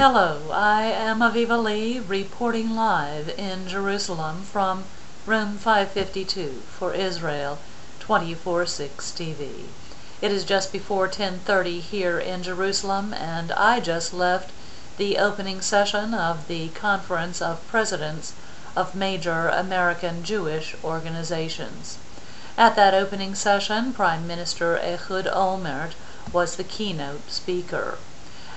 Hello, I am Aviva Lee, reporting live in Jerusalem from room 552 for Israel 24/6 TV. It is just before 10:30 here in Jerusalem, and I just left the opening session of the Conference of Presidents of Major American Jewish Organizations. At that opening session, Prime Minister Ehud Olmert was the keynote speaker.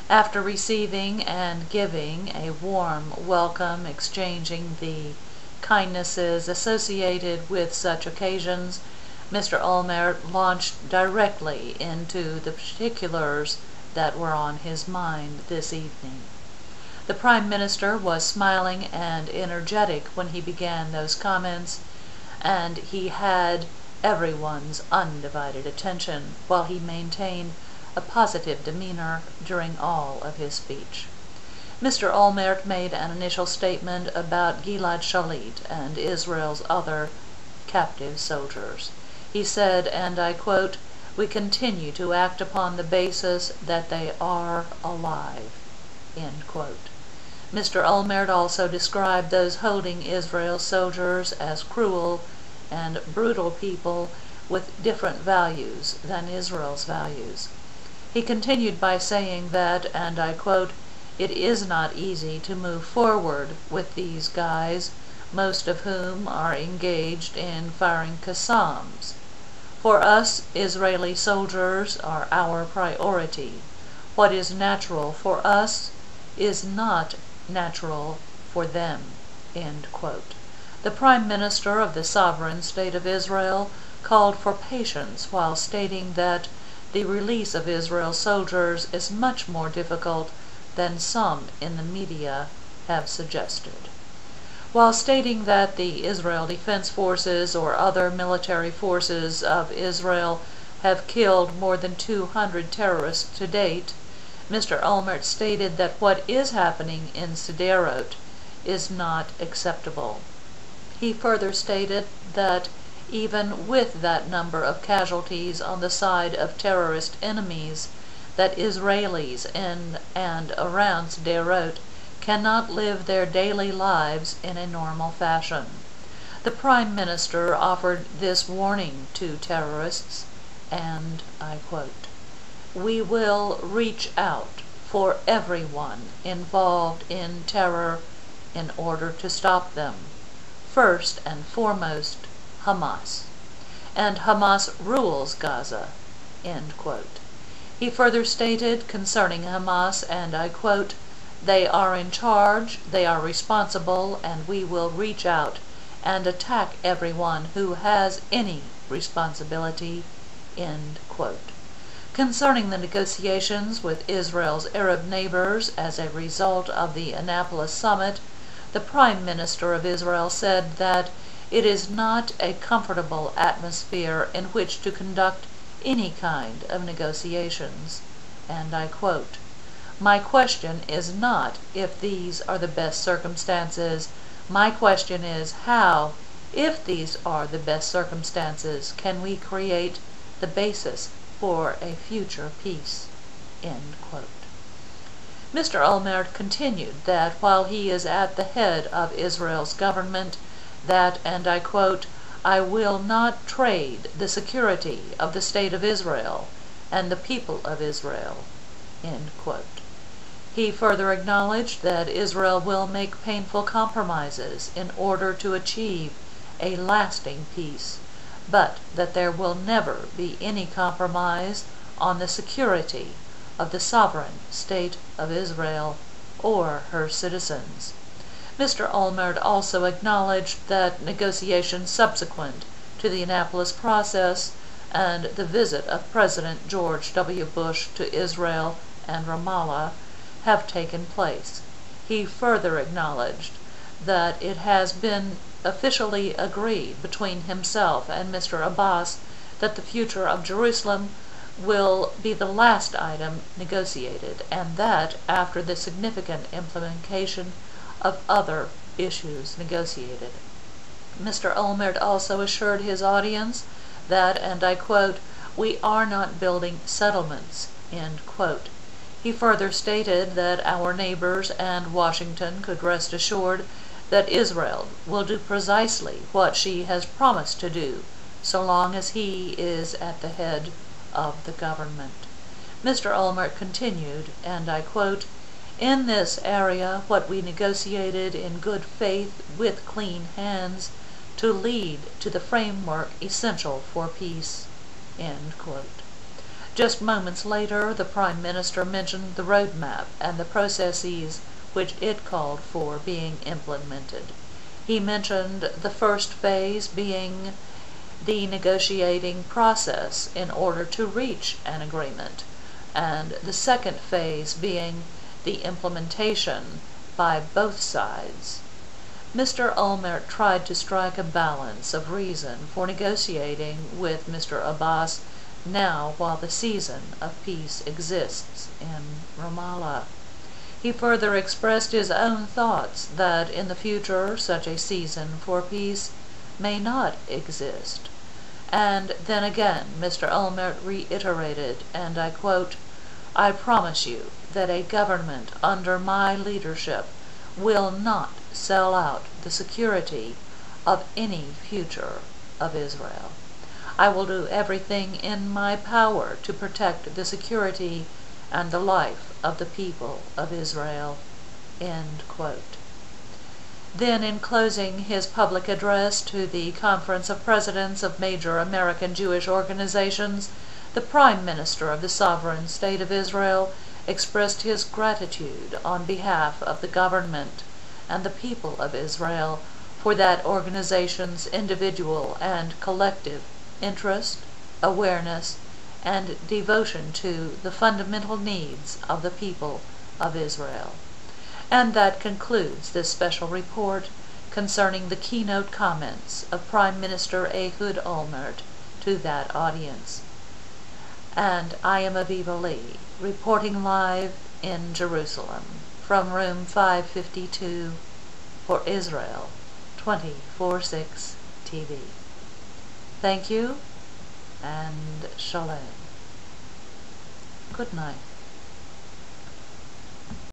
After receiving and giving a warm welcome, exchanging the kindnesses associated with such occasions, Mr. Olmert launched directly into the particulars that were on his mind this evening. The Prime Minister was smiling and energetic when he began those comments, and he had everyone's undivided attention while he maintained a positive demeanor during all of his speech. Mr. Olmert made an initial statement about Gilad Shalit and Israel's other captive soldiers. He said, and I quote, "We continue to act upon the basis that they are alive," end quote. Mr. Olmert also described those holding Israel's soldiers as cruel and brutal people with different values than Israel's values. He continued by saying that, and I quote, "It is not easy to move forward with these guys, most of whom are engaged in firing Qassams. For us, Israeli soldiers are our priority. What is natural for us is not natural for them," end quote. The Prime Minister of the sovereign state of Israel called for patience while stating that the release of Israel's soldiers is much more difficult than some in the media have suggested. While stating that the Israel Defense Forces or other military forces of Israel have killed more than 200 terrorists to date, Mr. Olmert stated that what is happening in Sderot is not acceptable. He further stated that even with that number of casualties on the side of terrorist enemies, that Israelis in and around Sderot cannot live their daily lives in a normal fashion. The Prime Minister offered this warning to terrorists, and I quote, "We will reach out for everyone involved in terror in order to stop them. First and foremost, Hamas. And Hamas rules Gaza," end quote. He further stated concerning Hamas, and I quote, "They are in charge, they are responsible, and we will reach out and attack everyone who has any responsibility," end quote. Concerning the negotiations with Israel's Arab neighbors as a result of the Annapolis summit, the Prime Minister of Israel said that it is not a comfortable atmosphere in which to conduct any kind of negotiations, and I quote, "My question is not if these are the best circumstances. My question is how, if these are the best circumstances, can we create the basis for a future peace," end quote. Mr. Olmert continued that while he is at the head of Israel's government, that, and I quote, "I will not trade the security of the State of Israel and the people of Israel," end quote. He further acknowledged that Israel will make painful compromises in order to achieve a lasting peace, but that there will never be any compromise on the security of the sovereign State of Israel or her citizens. Mr. Olmert also acknowledged that negotiations subsequent to the Annapolis process and the visit of President George W. Bush to Israel and Ramallah have taken place. He further acknowledged that it has been officially agreed between himself and Mr. Abbas that the future of Jerusalem will be the last item negotiated, and that after the significant implementation of other issues negotiated. Mr. Olmert also assured his audience that, and I quote, "We are not building settlements," end quote. He further stated that our neighbors and Washington could rest assured that Israel will do precisely what she has promised to do, so long as he is at the head of the government. Mr. Olmert continued, and I quote, "In this area, what we negotiated in good faith with clean hands to lead to the framework essential for peace." End quote. Just moments later, the Prime Minister mentioned the roadmap and the processes which it called for being implemented. He mentioned the first phase being the negotiating process in order to reach an agreement, and the second phase being the implementation by both sides. Mr. Olmert tried to strike a balance of reason for negotiating with Mr. Abbas now while the season of peace exists in Ramallah. He further expressed his own thoughts that in the future such a season for peace may not exist. And then again Mr. Olmert reiterated, and I quote, "I promise you that a government under my leadership will not sell out the security of any future of Israel. I will do everything in my power to protect the security and the life of the people of Israel." End quote. Then, in closing his public address to the Conference of Presidents of Major American Jewish Organizations, the Prime Minister of the Sovereign State of Israel expressed his gratitude on behalf of the government and the people of Israel for that organization's individual and collective interest, awareness, and devotion to the fundamental needs of the people of Israel. And that concludes this special report concerning the keynote comments of Prime Minister Ehud Olmert to that audience. And I am Aviva Lee, reporting live in Jerusalem from room 552 for Israel 24/6 TV. Thank you, and shalom. Good night.